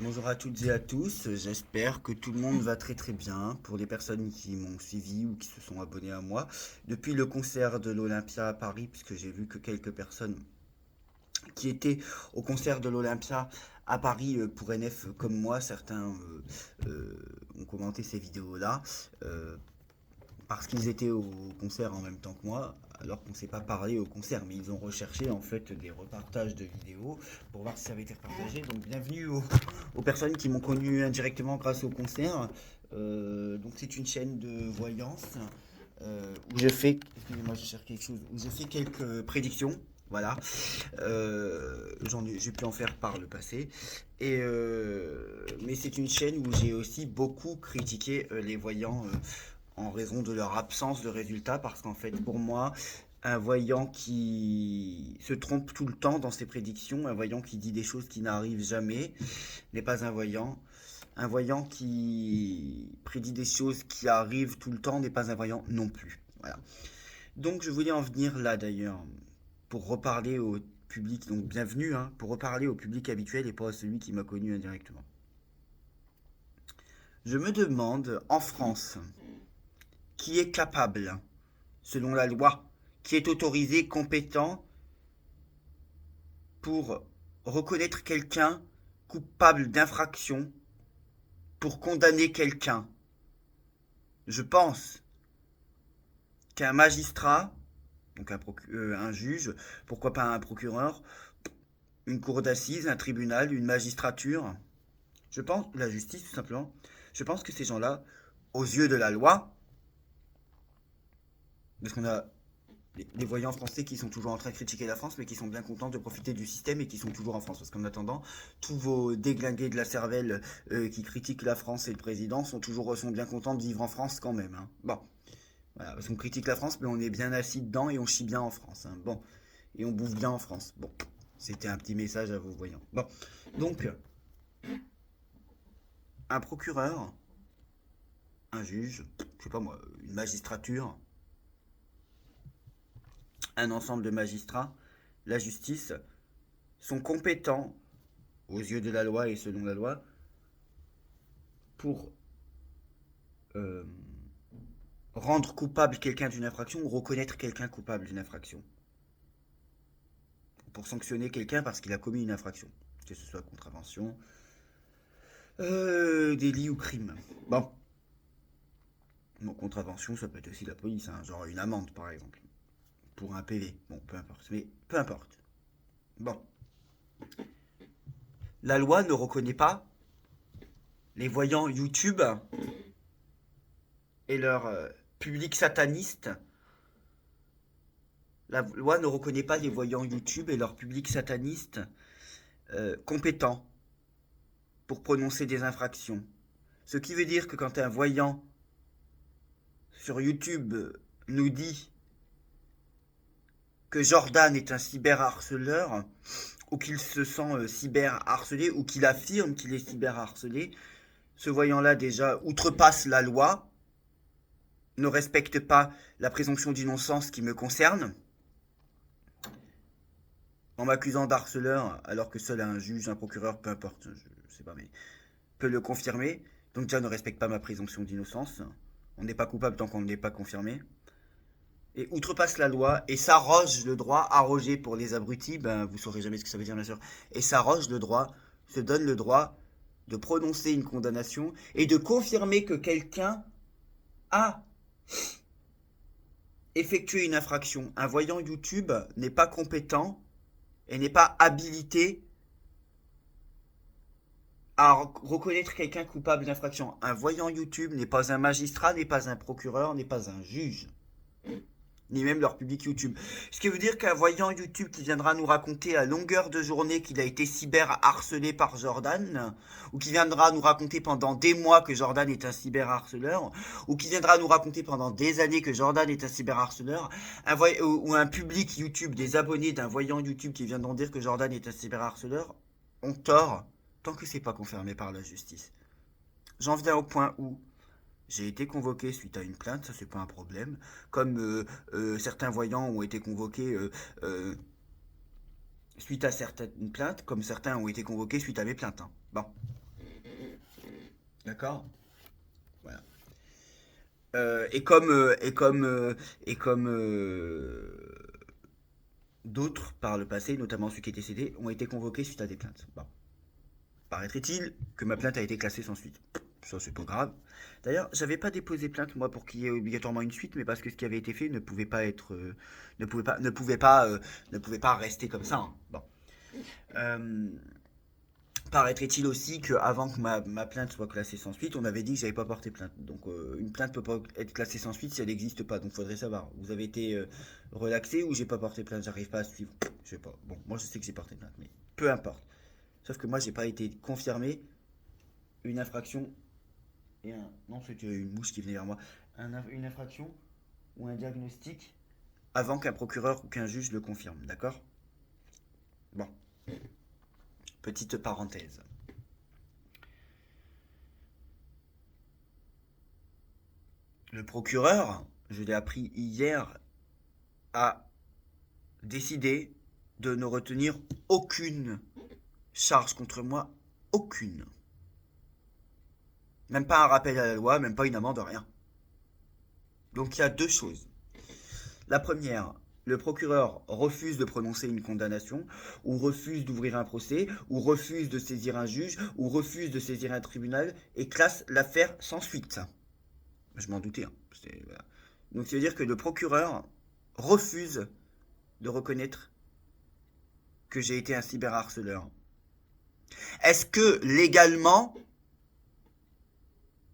Bonjour à toutes et à tous, j'espère que tout le monde va très très bien. Pour les personnes qui m'ont suivi ou qui se sont abonnées à moi, depuis le concert de l'Olympia à Paris, puisque j'ai vu que quelques personnes qui étaient au concert de l'Olympia à Paris pour NF comme moi, certains ont commenté ces vidéos-là, euh, parce qu'ils étaient au concert en même temps que moi, alors qu'on ne s'est pas parlé au concert, mais ils ont recherché en fait des repartages de vidéos pour voir si ça avait été repartagé. Donc bienvenue aux personnes qui m'ont connu indirectement grâce au concert. Donc c'est une chaîne de voyance où je fais, excusez-moi, je cherche quelque chose, où je fais quelques prédictions. Voilà, j'ai pu en faire par le passé. Mais c'est une chaîne où j'ai aussi beaucoup critiqué les voyants en raison de leur absence de résultats, parce qu'en fait, pour moi, un voyant qui se trompe tout le temps dans ses prédictions, un voyant qui dit des choses qui n'arrivent jamais, n'est pas un voyant. Un voyant qui prédit des choses qui arrivent tout le temps n'est pas un voyant non plus. Voilà. Donc je voulais en venir là d'ailleurs, pour reparler au public, donc bienvenue, hein, pour reparler au public habituel et pas à celui qui m'a connu indirectement. Je me demande, en France, qui est capable, selon la loi, qui est autorisé, compétent pour reconnaître quelqu'un coupable d'infraction, pour condamner quelqu'un. Je pense qu'un magistrat, donc un juge, pourquoi pas un procureur, une cour d'assises, un tribunal, une magistrature, je pense, la justice tout simplement, je pense que ces gens-là, aux yeux de la loi, parce qu'on a les voyants français qui sont toujours en train de critiquer la France, mais qui sont bien contents de profiter du système et qui sont toujours en France. Parce qu'en attendant, tous vos déglingués de la cervelle qui critiquent la France et le président sont bien contents de vivre en France quand même. Hein. Bon, voilà, parce qu'on critique la France, mais on est bien assis dedans et on chie bien en France. Hein. Bon, et on bouffe bien en France. Bon, c'était un petit message à vos voyants. Bon, donc, un procureur, un juge, je sais pas moi, une magistrature, un ensemble de magistrats, la justice, sont compétents aux yeux de la loi et selon la loi, pour euh, rendre coupable quelqu'un d'une infraction ou reconnaître quelqu'un coupable d'une infraction. Pour sanctionner quelqu'un parce qu'il a commis une infraction. Que ce soit contravention, délit ou crime. Bon. Bon, contravention, ça peut être aussi la police, hein, genre une amende par exemple. Pour un PV. Bon, peu importe. Mais peu importe. Bon. La loi ne reconnaît pas les voyants YouTube et leur public sataniste. La loi ne reconnaît pas les voyants YouTube et leur public sataniste compétents pour prononcer des infractions. Ce qui veut dire que quand un voyant sur YouTube nous dit que Jordan est un cyberharceleur, ou qu'il se sent cyberharcelé, ou qu'il affirme qu'il est cyberharcelé, ce voyant-là déjà outrepasse la loi, ne respecte pas la présomption d'innocence qui me concerne, en m'accusant d'harceleur, alors que seul un juge, un procureur, peu importe, je sais pas, mais peut le confirmer. Donc déjà ne respecte pas ma présomption d'innocence. On n'est pas coupable tant qu'on ne l'est pas confirmé. Et outrepasse la loi et s'arroge le droit, arroger pour les abrutis, ben vous saurez jamais ce que ça veut dire bien sûr, et s'arroge le droit, se donne le droit de prononcer une condamnation et de confirmer que quelqu'un a effectué une infraction. Un voyant YouTube n'est pas compétent et n'est pas habilité à reconnaître quelqu'un coupable d'infraction. Un voyant YouTube n'est pas un magistrat, n'est pas un procureur, n'est pas un juge, ni même leur public YouTube. Ce qui veut dire qu'un voyant YouTube qui viendra nous raconter à longueur de journée qu'il a été cyber-harcelé par Jordan, ou qui viendra nous raconter pendant des mois que Jordan est un cyber-harceleur, ou qui viendra nous raconter pendant des années que Jordan est un cyber-harceleur, ou un public YouTube, des abonnés d'un voyant YouTube qui viendront dire que Jordan est un cyber-harceleur, ont tort, tant que c'est pas confirmé par la justice. J'en viens au point où j'ai été convoqué suite à une plainte, ça c'est pas un problème. Comme certains voyants ont été convoqués suite à certaines plaintes, comme certains ont été convoqués suite à mes plaintes. Hein. Bon. D'accord? Voilà. Et comme d'autres par le passé, notamment ceux qui étaient cédés, ont été convoqués suite à des plaintes. Bon. Paraîtrait-il que ma plainte a été classée sans suite. Ça, c'est pas grave. D'ailleurs, j'avais pas déposé plainte moi pour qu'il y ait obligatoirement une suite, mais parce que ce qui avait été fait ne pouvait pas être, ne pouvait pas rester comme ça, hein. Bon. Euh, Paraîtrait-il aussi qu'avant que ma plainte soit classée sans suite, on avait dit que j'avais pas porté plainte. Donc une plainte peut pas être classée sans suite si elle n'existe pas. Donc faudrait savoir. Vous avez été relaxé ou j'ai pas porté plainte. J'arrive pas à suivre. Je sais pas. Bon, moi je sais que j'ai porté plainte, mais peu importe. Sauf que moi j'ai pas été confirmé une infraction et un. Non, c'était une mouche qui venait vers moi. Une infraction ou un diagnostic avant qu'un procureur ou qu'un juge le confirme. D'accord? Bon, petite parenthèse. Le procureur, je l'ai appris hier, a décidé de ne retenir aucune charge contre moi. Aucune. Même pas un rappel à la loi, même pas une amende, rien. Donc il y a deux choses. La première, le procureur refuse de prononcer une condamnation, ou refuse d'ouvrir un procès, ou refuse de saisir un juge, ou refuse de saisir un tribunal, et classe l'affaire sans suite. Je m'en doutais, hein. Voilà. Donc ça veut dire que le procureur refuse de reconnaître que j'ai été un cyberharceleur. Est-ce que légalement,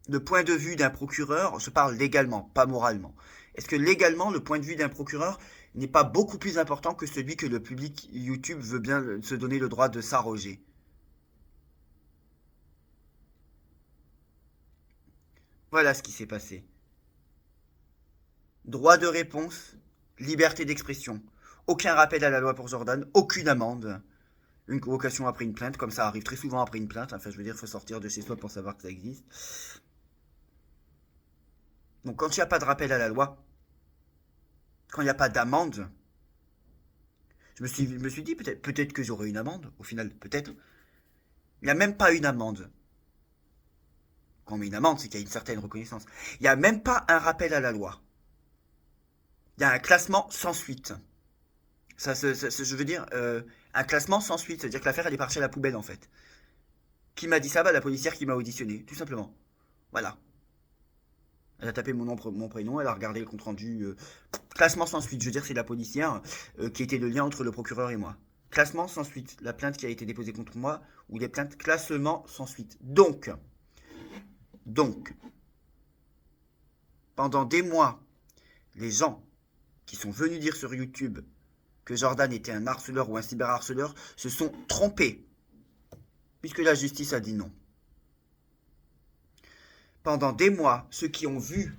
le point de vue d'un procureur, je parle légalement, pas moralement, est-ce que légalement, le point de vue d'un procureur n'est pas beaucoup plus important que celui que le public YouTube veut bien se donner le droit de s'arroger? Voilà ce qui s'est passé. Droit de réponse, liberté d'expression. Aucun rappel à la loi pour Jordan, aucune amende. Une convocation après une plainte, comme ça arrive très souvent après une plainte. Enfin, je veux dire, il faut sortir de chez soi pour savoir que ça existe. Donc, quand il n'y a pas de rappel à la loi, quand il n'y a pas d'amende, je me suis dit peut-être que j'aurai une amende, au final, peut-être. Il n'y a même pas une amende. Quand on met une amende, c'est qu'il y a une certaine reconnaissance. Il n'y a même pas un rappel à la loi. Il y a un classement sans suite. Je veux dire, un classement sans suite, c'est-à-dire que l'affaire elle est partie à la poubelle en fait. Qui m'a dit ça? Bah, la policière qui m'a auditionné, tout simplement. Voilà. Elle a tapé mon nom, mon prénom, elle a regardé le compte rendu. Classement sans suite, je veux dire, c'est la policière qui était le lien entre le procureur et moi. Classement sans suite, la plainte qui a été déposée contre moi, ou les plaintes classement sans suite. Donc, pendant des mois, les gens qui sont venus dire sur YouTube que Jordan était un harceleur ou un cyberharceleur se sont trompés, puisque la justice a dit non. Pendant des mois, ceux qui ont vu,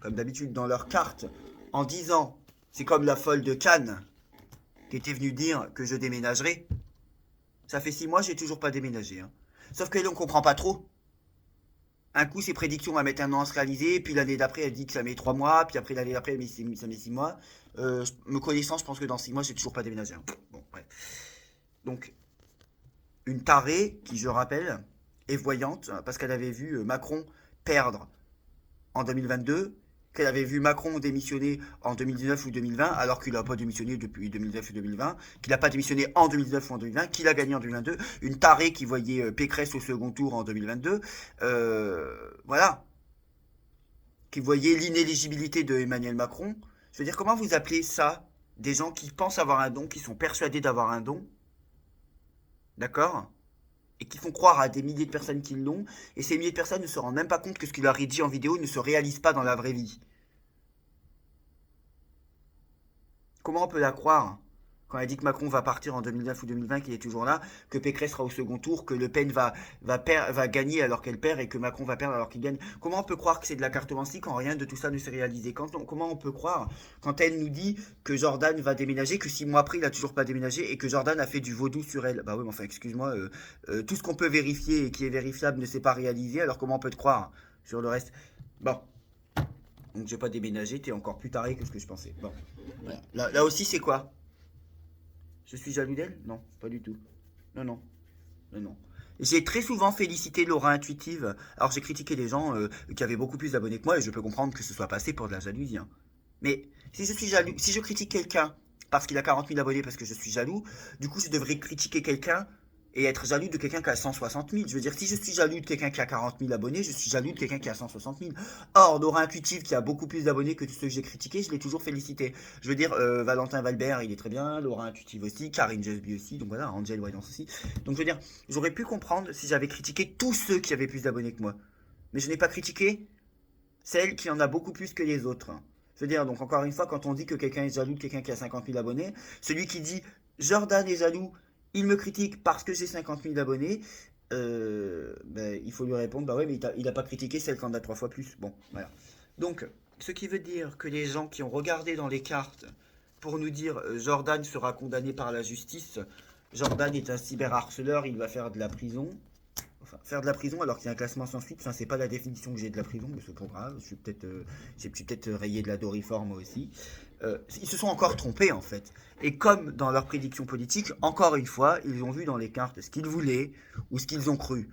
comme d'habitude dans leur carte, en disant c'est comme la folle de Cannes qui était venue dire que je déménagerais, ça fait 6 mois, j'ai toujours pas déménagé, hein. Sauf que là, on comprend pas trop. Un coup, ses prédictions vont mettre un an à se réaliser, puis l'année d'après, elle dit que ça met 3 mois, puis après l'année d'après, ça met 6 mois. Me connaissant, je pense que dans 6 mois, j'ai toujours pas déménagé, hein. Bon, bref. Donc, une tarée qui, je rappelle, est voyante, parce qu'elle avait vu Macron perdre en 2022, qu'elle avait vu Macron démissionner en 2019 ou 2020, alors qu'il n'a pas démissionné depuis 2019 ou 2020, qu'il n'a pas démissionné en 2019 ou en 2020, qu'il a gagné en 2022, une tarée qui voyait Pécresse au second tour en 2022, voilà, qui voyait l'inéligibilité de Emmanuel Macron. Je veux dire, comment vous appelez ça des gens qui pensent avoir un don, qui sont persuadés d'avoir un don, d'accord, et qui font croire à des milliers de personnes qu'ils l'ont, et ces milliers de personnes ne se rendent même pas compte que ce qu'il leur est dit en vidéo ne se réalise pas dans la vraie vie. Comment on peut la croire quand elle dit que Macron va partir en 2009 ou 2020, qu'il est toujours là, que Pécresse sera au second tour, que Le Pen va gagner alors qu'elle perd et que Macron va perdre alors qu'il gagne? Comment on peut croire que c'est de la cartomancie quand rien de tout ça ne s'est réalisé? Comment on peut croire quand elle nous dit que Jordan va déménager, que 6 mois après il a toujours pas déménagé et que Jordan a fait du vaudou sur elle? Bah oui, mais enfin, excuse-moi, tout ce qu'on peut vérifier et qui est vérifiable ne s'est pas réalisé, alors comment on peut te croire sur le reste? Bon, donc j'ai pas déménagé, t'es encore plus taré que ce que je pensais. Bon, voilà. Là aussi, c'est quoi? Je suis jaloux d'elle? Non, pas du tout. Non, non, non, non. J'ai très souvent félicité l'aura intuitive. Alors j'ai critiqué des gens qui avaient beaucoup plus d'abonnés que moi et je peux comprendre que ce soit passé pour de la jalousie, hein. Mais si je suis jaloux, si je critique quelqu'un parce qu'il a 40 000 abonnés parce que je suis jaloux, du coup je devrais critiquer quelqu'un et être jaloux de quelqu'un qui a 160 000. Je veux dire, si je suis jaloux de quelqu'un qui a 40 000 abonnés, je suis jaloux de quelqu'un qui a 160 000. Or, Nora Intuitive, qui a beaucoup plus d'abonnés que tous ceux que j'ai critiqués, je l'ai toujours félicité. Je veux dire, Valentin Valbert, il est très bien, Laura Intuitive aussi, Karine Jesby aussi, donc voilà, Angel Voyance aussi. Donc je veux dire, j'aurais pu comprendre si j'avais critiqué tous ceux qui avaient plus d'abonnés que moi. Mais je n'ai pas critiqué celle qui en a beaucoup plus que les autres. Je veux dire, donc encore une fois, quand on dit que quelqu'un est jaloux de quelqu'un qui a 50 000 abonnés, celui qui dit Jordan est jaloux, il me critique parce que j'ai 50 000 abonnés, ben, il faut lui répondre, bah ouais, mais il a pas critiqué celle qui en a 3 fois plus. Bon, voilà. Donc, ce qui veut dire que les gens qui ont regardé dans les cartes pour nous dire Jordan sera condamné par la justice, Jordan est un cyberharceleur, il va faire de la prison. Enfin, faire de la prison alors qu'il y a un classement sans suite, enfin, c'est pas la définition que j'ai de la prison, mais c'est pas grave, j'ai peut-être rayé de la doriforme moi aussi. Ils se sont encore trompés en fait. Et comme dans leur prédiction politique, encore une fois, ils ont vu dans les cartes ce qu'ils voulaient ou ce qu'ils ont cru.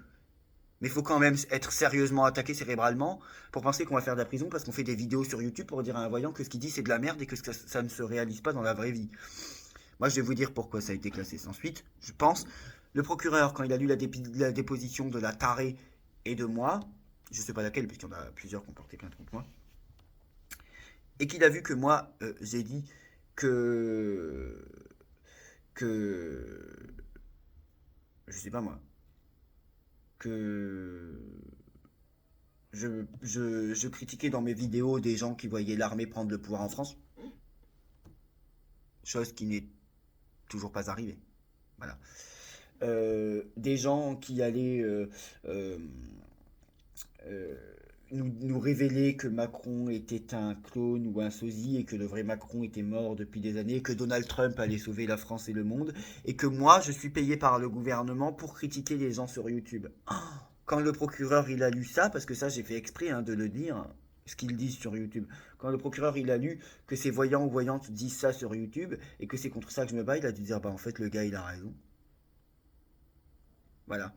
Mais il faut quand même être sérieusement attaqué cérébralement pour penser qu'on va faire de la prison parce qu'on fait des vidéos sur YouTube pour dire à un voyant que ce qu'il dit c'est de la merde et que ça ne se réalise pas dans la vraie vie. Moi, je vais vous dire pourquoi ça a été classé sans suite. Je pense, le procureur, quand il a lu la déposition de la tarée et de moi, je ne sais pas laquelle, puisqu'il y en a plusieurs qui ont porté plainte contre moi, et qu'il a vu que moi, j'ai dit que, que, je sais pas moi, que je critiquais dans mes vidéos des gens qui voyaient l'armée prendre le pouvoir en France, chose qui n'est toujours pas arrivée. Voilà. Des gens qui allaient euh, euh, nous révéler que Macron était un clone ou un sosie et que le vrai Macron était mort depuis des années, que Donald Trump allait sauver la France et le monde, et que moi, je suis payé par le gouvernement pour critiquer les gens sur YouTube. Quand le procureur il a lu ça, parce que ça j'ai fait exprès hein, de le dire, ce qu'ils disent sur YouTube, quand le procureur il a lu que ces voyants ou voyantes disent ça sur YouTube et que c'est contre ça que je me bats, il a dû dire bah en fait le gars il a raison. Voilà.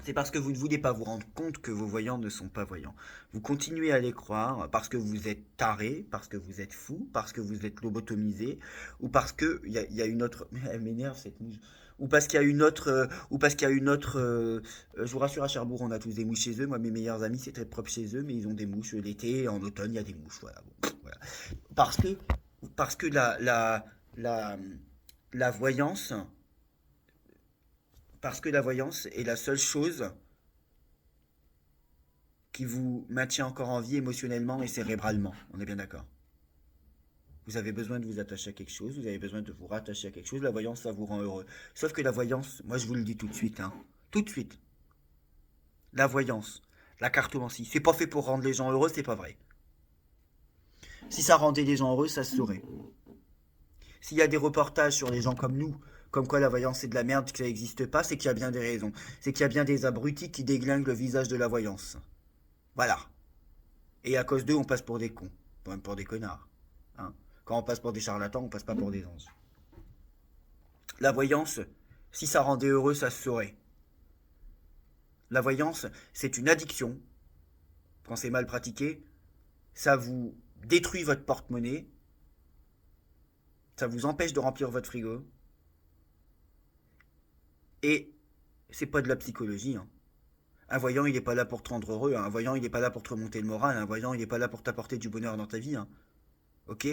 C'est parce que vous ne voulez pas vous rendre compte que vos voyants ne sont pas voyants. Vous continuez à les croire parce que vous êtes taré, parce que vous êtes fou, parce que vous êtes lobotomisé, ou parce que il y a une autre. Mais elle m'énerve cette mouche. Ou parce qu'il y a une autre. Ou parce qu'il y a une autre. Je vous rassure, à Cherbourg, on a tous des mouches chez eux. Moi, mes meilleurs amis, c'est très propre chez eux, mais ils ont des mouches l'été, en automne, il y a des mouches. Voilà. Bon, voilà. Parce que, parce que la, la voyance parce que la voyance est la seule chose qui vous maintient encore en vie émotionnellement et cérébralement. On est bien d'accord. Vous avez besoin de vous attacher à quelque chose, vous avez besoin de vous rattacher à quelque chose, la voyance, ça vous rend heureux. Sauf que la voyance, moi je vous le dis tout de suite, hein, tout de suite, la voyance, la cartomancie, c'est pas fait pour rendre les gens heureux, c'est pas vrai. Si ça rendait les gens heureux, ça se saurait. S'il y a des reportages sur les gens comme nous, comme quoi la voyance c'est de la merde, que ça n'existe pas, c'est qu'il y a bien des raisons. C'est qu'il y a bien des abrutis qui déglinguent le visage de la voyance. Voilà. Et à cause d'eux, on passe pour des cons. Même pour des connards. Hein. Quand on passe pour des charlatans, on passe pas pour des anges. La voyance, si ça rendait heureux, ça se saurait. La voyance, c'est une addiction. Quand c'est mal pratiqué, ça vous détruit votre porte-monnaie. Ça vous empêche de remplir votre frigo. Et c'est pas de la psychologie. Hein. Un voyant, il n'est pas là pour te rendre heureux. Un voyant, il n'est pas là pour te remonter le moral. Un voyant, il n'est pas là pour t'apporter du bonheur dans ta vie. Hein. Ok.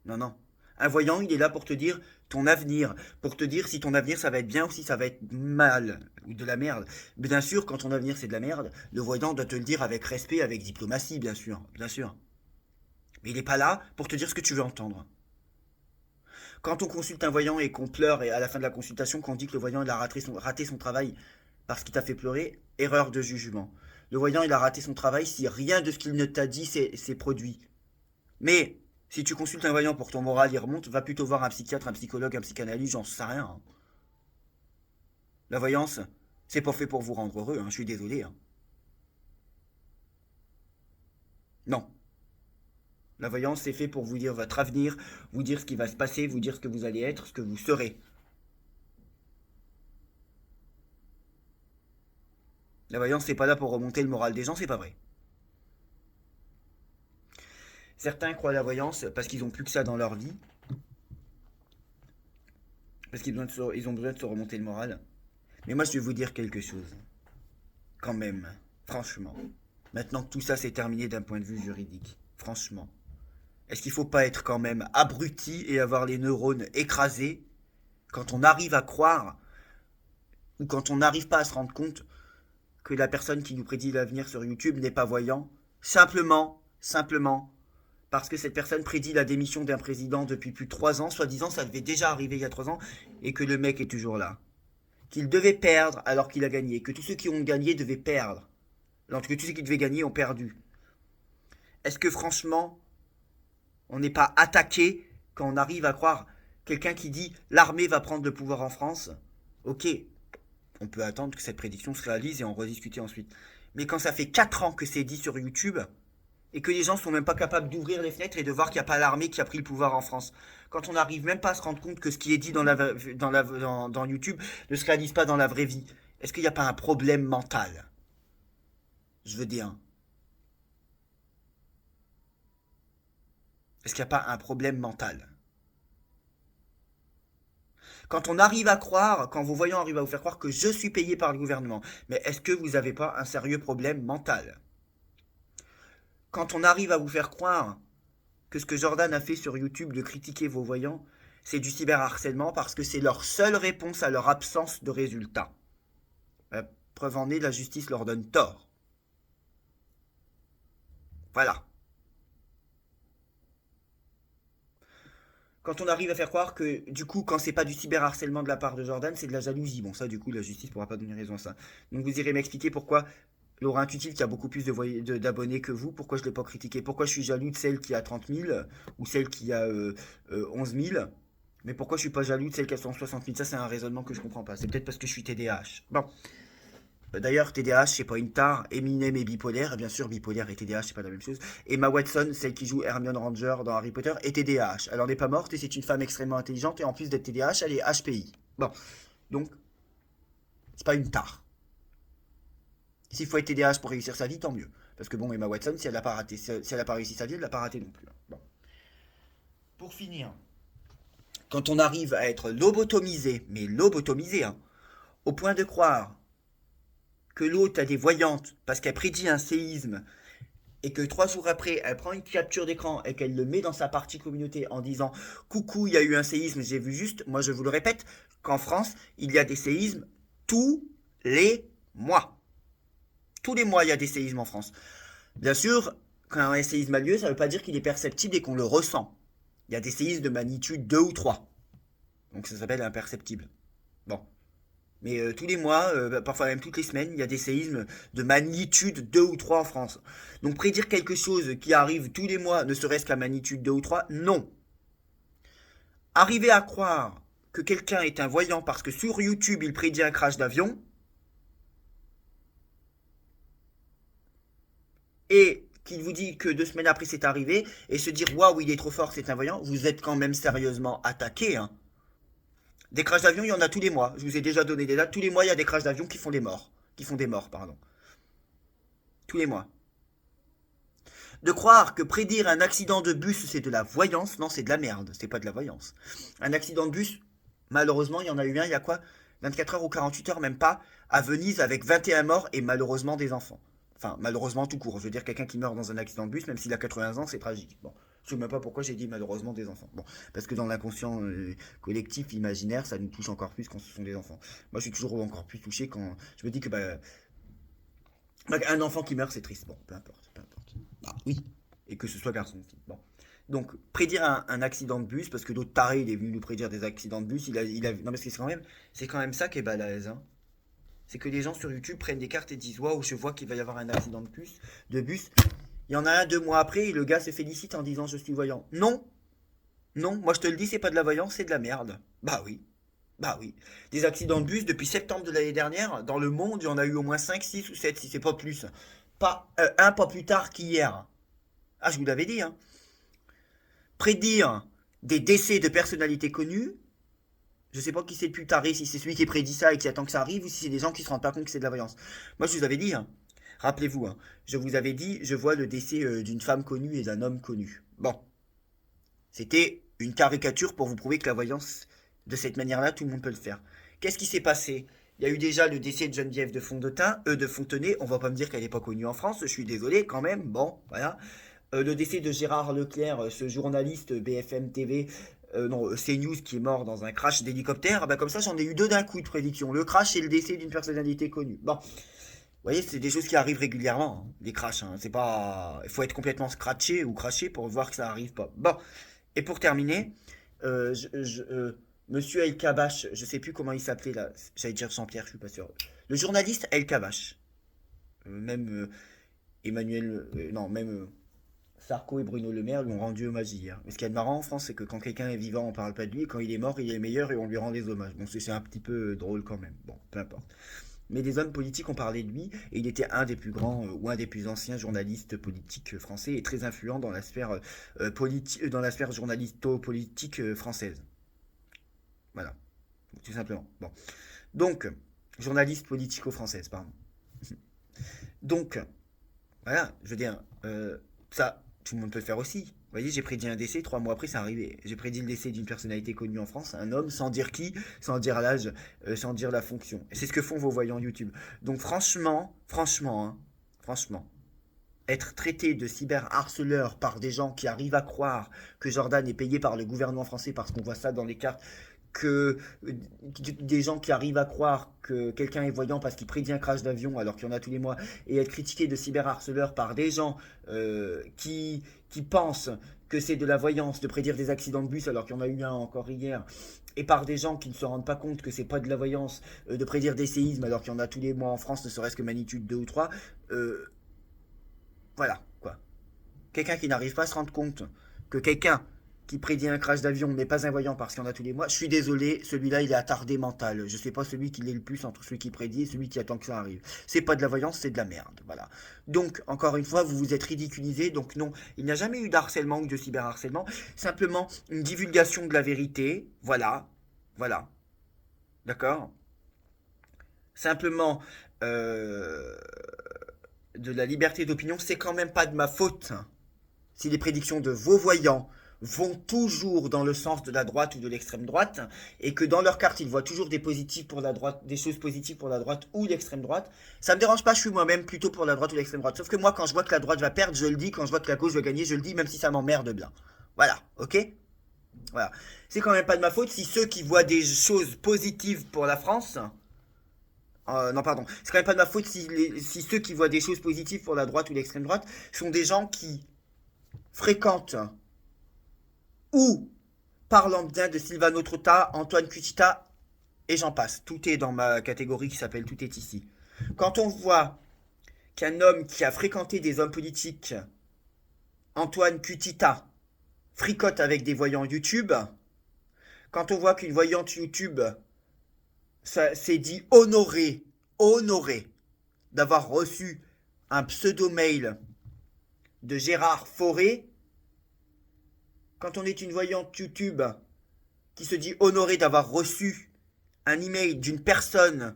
Non, non. Un voyant, il est là pour te dire ton avenir, pour te dire si ton avenir ça va être bien ou si ça va être mal, ou de la merde. Bien sûr, quand ton avenir c'est de la merde, le voyant doit te le dire avec respect, avec diplomatie, bien sûr, bien sûr. Mais il n'est pas là pour te dire ce que tu veux entendre. Quand on consulte un voyant et qu'on pleure, et à la fin de la consultation, qu'on dit que le voyant il a raté son travail parce qu'il t'a fait pleurer, erreur de jugement. Le voyant il a raté son travail si rien de ce qu'il ne t'a dit c'est produit. Mais si tu consultes un voyant pour que ton moral y remonte, va plutôt voir un psychiatre, un psychologue, un psychanalyste, j'en sais rien. Hein. La voyance, c'est pas fait pour vous rendre heureux, hein, je suis désolé. Hein. Non. La voyance, c'est fait pour vous dire votre avenir, vous dire ce qui va se passer, vous dire ce que vous allez être, ce que vous serez. La voyance, c'est pas là pour remonter le moral des gens, c'est pas vrai. Certains croient à la voyance parce qu'ils ont plus que ça dans leur vie, parce ils ont besoin de se remonter le moral. Mais moi, je vais vous dire quelque chose. Quand même, franchement. Maintenant que tout ça s'est terminé d'un point de vue juridique, franchement. Est-ce qu'il faut pas être quand même abruti et avoir les neurones écrasés quand on arrive à croire ou quand on n'arrive pas à se rendre compte que la personne qui nous prédit l'avenir sur YouTube n'est pas voyant, simplement, parce que cette personne prédit la démission d'un président depuis plus de 3 ans, soi-disant ça devait déjà arriver il y a 3 ans, et que le mec est toujours là. Qu'il devait perdre alors qu'il a gagné, que tous ceux qui ont gagné devaient perdre, alors que tous ceux qui devaient gagner ont perdu. Est-ce que franchement, on n'est pas attaqué quand on arrive à croire quelqu'un qui dit l'armée va prendre le pouvoir en France? Ok, on peut attendre que cette prédiction se réalise et en rediscuter ensuite. Mais quand ça fait 4 ans que c'est dit sur YouTube et que les gens sont même pas capables d'ouvrir les fenêtres et de voir qu'il n'y a pas l'armée qui a pris le pouvoir en France, quand on n'arrive même pas à se rendre compte que ce qui est dit dans YouTube ne se réalise pas dans la vraie vie, est-ce qu'il n'y a pas un problème mental? Je veux dire, est-ce qu'il n'y a pas un problème mental? Quand on arrive à croire, quand vos voyants arrivent à vous faire croire que je suis payé par le gouvernement, mais est-ce que vous n'avez pas un sérieux problème mental? Quand on arrive à vous faire croire que ce que Jordan a fait sur YouTube de critiquer vos voyants, c'est du cyberharcèlement parce que c'est leur seule réponse à leur absence de résultat. La preuve en est, la justice leur donne tort. Voilà. Quand on arrive à faire croire que, du coup, quand c'est pas du cyberharcèlement de la part de Jordan, c'est de la jalousie. Bon, ça, du coup, la justice pourra pas donner raison à ça. Donc, vous irez m'expliquer pourquoi Laura Intutil, qui a beaucoup plus d'abonnés que vous, pourquoi je l'ai pas critiqué? Pourquoi je suis jaloux de celle qui a 30 000 ou celle qui a 11 000? Mais pourquoi je suis pas jaloux de celle qui a 160 000? Ça, c'est un raisonnement que je comprends pas. C'est peut-être parce que je suis TDAH. Bon. D'ailleurs, TDAH, c'est pas une tare. Eminem est bipolaire. Bien sûr, bipolaire et TDAH, c'est pas la même chose. Emma Watson, celle qui joue Hermione Ranger dans Harry Potter, est TDAH. Elle en est pas morte et c'est une femme extrêmement intelligente. Et en plus d'être TDAH, elle est HPI. Bon. Donc, c'est pas une tare. S'il faut être TDAH pour réussir sa vie, tant mieux. Parce que bon, Emma Watson, si elle n'a pas raté, si elle a pas réussi sa vie, elle l'a pas raté non plus. Bon. Pour finir, quand on arrive à être lobotomisé, mais lobotomisé, hein, au point de croire que l'autre a des voyantes parce qu'elle prédit un séisme et que 3 jours après, elle prend une capture d'écran et qu'elle le met dans sa partie communauté en disant coucou, il y a eu un séisme, j'ai vu juste, moi je vous le répète, qu'en France, il y a des séismes tous les mois. Tous les mois, il y a des séismes en France. Bien sûr, quand un séisme a lieu, ça ne veut pas dire qu'il est perceptible et qu'on le ressent. Il y a des séismes de magnitude 2 ou 3. Donc ça s'appelle imperceptible. Bon. Mais tous les mois, parfois même toutes les semaines, il y a des séismes de magnitude 2 ou 3 en France. Donc prédire quelque chose qui arrive tous les mois, ne serait-ce qu'à magnitude 2 ou 3, non. Arriver à croire que quelqu'un est un voyant parce que sur YouTube il prédit un crash d'avion, et qu'il vous dit que 2 semaines après c'est arrivé, et se dire waouh, il est trop fort, c'est un voyant, vous êtes quand même sérieusement attaqué. Hein. Des crashs d'avion, il y en a tous les mois. Je vous ai déjà donné des dates. Tous les mois, il y a des crashs d'avion qui font des morts. Qui font des morts, pardon. Tous les mois. De croire que prédire un accident de bus, c'est de la voyance, non, c'est de la merde. C'est pas de la voyance. Un accident de bus, malheureusement, il y en a eu un, il y a quoi? 24 heures ou 48 heures, même pas, à Venise avec 21 morts et malheureusement des enfants. Enfin, malheureusement tout court. Je veux dire, quelqu'un qui meurt dans un accident de bus, même s'il a 80 ans, c'est tragique. Bon. Je ne sais même pas pourquoi j'ai dit malheureusement des enfants. Bon, parce que dans l'inconscient collectif, imaginaire, ça nous touche encore plus quand ce sont des enfants. Moi, je suis toujours encore plus touché quand je me dis que un enfant qui meurt, c'est triste. Bon, peu importe, peu importe. Ah oui, et que ce soit garçon ou fille. Bon. Donc, prédire un accident de bus, parce que l'autre taré, il est venu nous prédire des accidents de bus, non, parce que c'est quand même ça qui est balèze, hein. C'est que les gens sur YouTube prennent des cartes et disent waouh, je vois qu'il va y avoir un accident de bus. Il y en a un 2 mois après et le gars se félicite en disant je suis voyant. Non, non, moi je te le dis, c'est pas de la voyance, c'est de la merde. Bah oui, bah oui. Des accidents de bus depuis septembre de l'année dernière, dans le monde, il y en a eu au moins 5, 6 ou 7, si c'est pas plus. Pas plus tard qu'hier. Ah, je vous l'avais dit, hein. Prédire des décès de personnalités connues, Je sais pas qui c'est le plus taré, si c'est celui qui prédit ça et qui attend que ça arrive, ou si c'est des gens qui se rendent pas compte que c'est de la voyance. Moi, je vous avais dit, hein, rappelez-vous, hein, je vous avais dit, je vois le décès d'une femme connue et d'un homme connu. Bon, c'était une caricature pour vous prouver que la voyance, de cette manière-là, tout le monde peut le faire. Qu'est-ce qui s'est passé? Il y a eu déjà le décès de Geneviève de Fontenay. On va pas me dire qu'elle n'est pas connue en France. Je suis désolé quand même. Bon, voilà. Le décès de Gérard Leclerc, ce journaliste BFM TV, non, CNews qui est mort dans un crash d'hélicoptère. Bah, comme ça, j'en ai eu deux d'un coup de prédiction. Le crash et le décès d'une personnalité connue. Bon, vous voyez, c'est des choses qui arrivent régulièrement, hein, des crashs. Hein. C'est pas, il faut être complètement scratché ou craché pour voir que ça arrive pas. Bon, et pour terminer, Monsieur El Kabash, je sais plus comment il s'appelait là, j'allais dire Jean-Pierre, je suis pas sûr. Le journaliste El Kabash, même Emmanuel, non, même Sarko et Bruno Le Maire lui ont rendu hommage hier. Mais ce qui est marrant en France, c'est que quand quelqu'un est vivant, on parle pas de lui, et quand il est mort, il est meilleur et on lui rend des hommages. Bon, c'est un petit peu drôle quand même. Bon, peu importe. Mais des hommes politiques ont parlé de lui, et il était un des plus grands ou un des plus anciens journalistes politiques français et très influent dans la sphère, dans la sphère journalisto-politique française. Voilà, tout simplement. Bon. Donc, journaliste politico-française, pardon. Donc, voilà, je veux dire, ça, tout le monde peut le faire aussi. Vous voyez, j'ai prédit un décès, 3 mois après, c'est arrivé. J'ai prédit le décès d'une personnalité connue en France, un homme, sans dire qui, sans dire l'âge, sans dire la fonction. Et c'est ce que font vos voyants YouTube. Donc franchement, hein, franchement, être traité de cyberharceleur par des gens qui arrivent à croire que Jordan est payé par le gouvernement français, parce qu'on voit ça dans les cartes, que des gens qui arrivent à croire que quelqu'un est voyant parce qu'il prédit un crash d'avion alors qu'il y en a tous les mois, et être critiqué de cyberharceleur par des gens qui pensent que c'est de la voyance de prédire des accidents de bus alors qu'il y en a eu un encore hier, et par des gens qui ne se rendent pas compte que c'est pas de la voyance de prédire des séismes alors qu'il y en a tous les mois en France, ne serait-ce que magnitude 2 ou 3. Voilà quoi. Quelqu'un qui n'arrive pas à se rendre compte que quelqu'un qui prédit un crash d'avion n'est pas un voyant parce qu'il y en a tous les mois, je suis désolé, celui-là il est attardé mental. Je sais pas celui qui l'est le plus entre celui qui prédit et celui qui attend que ça arrive. C'est pas de la voyance, c'est de la merde. Voilà. Donc, encore une fois, vous vous êtes ridiculisé. Donc non, il n'y a jamais eu d'harcèlement ou de cyberharcèlement. Simplement une divulgation de la vérité. Voilà. Voilà. D'accord. Simplement de la liberté d'opinion. C'est quand même pas de ma faute si les prédictions de vos voyants vont toujours dans le sens de la droite ou de l'extrême droite, et que dans leur carte ils voient toujours des positifs pour la droite, des choses positives pour la droite ou l'extrême droite, ça me dérange pas, je suis moi-même plutôt pour la droite ou l'extrême droite. Sauf que moi, quand je vois que la droite va perdre, je le dis, quand je vois que la gauche va gagner, je le dis, même si ça m'emmerde bien. Voilà, ok. Voilà. C'est quand même pas de ma faute si ceux qui voient des choses positives pour la France, non, pardon. C'est quand même pas de ma faute si ceux qui voient des choses positives pour la droite ou l'extrême droite sont des gens qui fréquentent ou parlant bien de Silvano Trotta, Antoine Cutita, et j'en passe. Tout est dans ma catégorie qui s'appelle Tout est ici. Quand on voit qu'un homme qui a fréquenté des hommes politiques, Antoine Cutita, fricote avec des voyants YouTube, quand on voit qu'une voyante YouTube s'est dit honorée d'avoir reçu un pseudo-mail de Gérard Fauré, quand on est une voyante YouTube qui se dit honorée d'avoir reçu un email d'une personne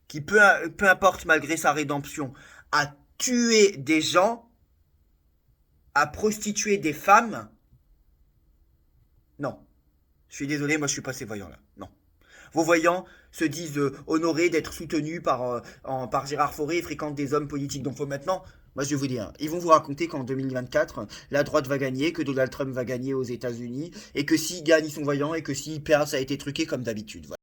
qui, peu importe malgré sa rédemption, a tué des gens, a prostitué des femmes, non. Je suis désolé, moi je suis pas ces voyants-là. Non. Vos voyants se disent honorés d'être soutenus par Gérard Fauré et fréquentent des hommes politiques. Donc faut maintenant, moi je vais vous dire, ils vont vous raconter qu'en 2024, la droite va gagner, que Donald Trump va gagner aux États-Unis, et que s'il gagne, ils sont voyants, et que s'il perd, ça a été truqué comme d'habitude. Voilà.